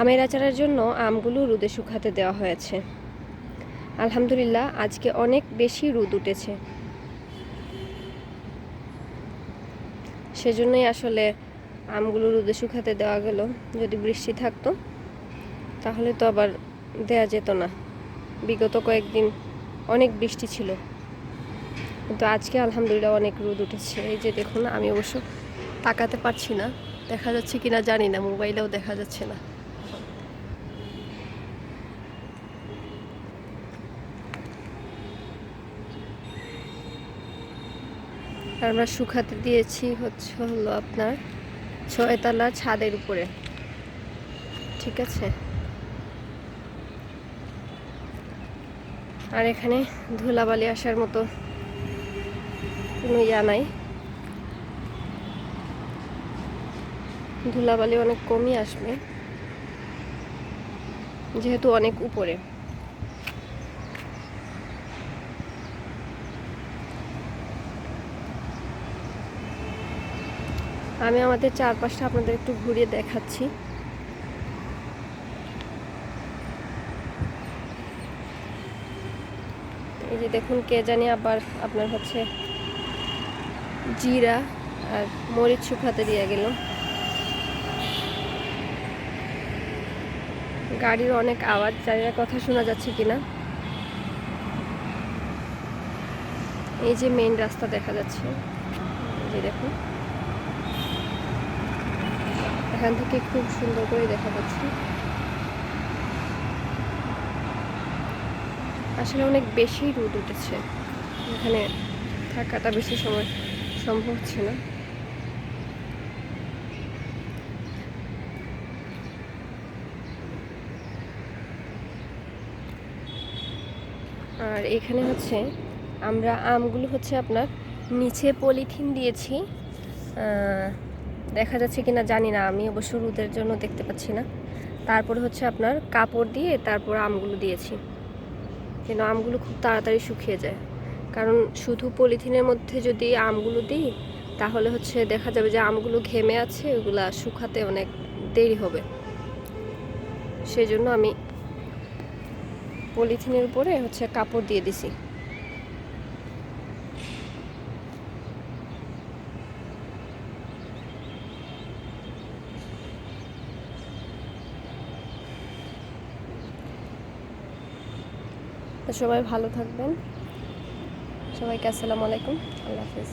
আমের আচারের জন্য আমগুলো রোদে শুকাতে দেওয়া হয়েছে। আলহামদুলিল্লাহ আজকে অনেক বেশি রোদ উঠেছে, সেজন্যই আসলে আমগুলো রোদে শুকাতে দেওয়া গেল। যদি বৃষ্টি থাকতো তাহলে তো আবার দেয়া যেত না। বিগত কয়েকদিন অনেক বৃষ্টি ছিল, কিন্তু আজকে আলহামদুলিল্লাহ অনেক রোদ উঠেছে। এই যে দেখুন, আমি অবশ্য তাকাতে পারছি না, দেখা যাচ্ছে কিনা জানি না, মোবাইলেও দেখা যাচ্ছে না। আমরা শুকাতে দিয়েছি হলো আপনার 6 তলা ছাদের উপরে, ঠিক আছে। আর এখানে ধুলাবালি আসার মতো কোনো নাই, ধুলাবালি অনেক কমই আসবে যেহেতু অনেক উপরে। আমি আমাদের চারপাশটা আপনাদের একটু ঘুরিয়ে দেখাচ্ছি। এই যে দেখুন, কে জানি আবার আপনার হচ্ছে জিরা আর মরিচ শুকাতে দিয়ে গেল। গাড়ির অনেক আওয়াজ, জানি না কথা শোনা যাচ্ছে কিনা। এই যে মেইন রাস্তা দেখা যাচ্ছে, এই যে দেখুন, এখান থেকে খুব সুন্দর করে দেখা যাচ্ছে। আসলে অনেক বেশি রোদ উঠেছে, এখানে থাকাটা বেশি সময় সম্ভব হচ্ছে না। আর এখানে হচ্ছে আমরা আমগুলো হচ্ছে আপনার নিচে পলিথিন দিয়েছি, দেখা যাচ্ছে কিনা জানি না, আমি অবশ্য রোদের জন্য দেখতে পাচ্ছি না। তারপরে হচ্ছে আপনার কাপড় দিয়ে তারপর আমগুলো দিয়েছি, যেন আমগুলো খুব তাড়াতাড়ি শুকিয়ে যায়। কারণ শুধু পলিথিনের মধ্যে যদি আমগুলো দিই তাহলে হচ্ছে দেখা যাবে যে আমগুলো ঘেমে আছে, ওগুলা শুকাতে অনেক দেরি হবে। সেই জন্য আমি পলিথিনের উপরে হচ্ছে কাপড় দিয়ে দিছি। তো সবাই ভালো থাকবেন, সবাইকে আসসালামু আলাইকুম, আল্লাহ হাফিজ।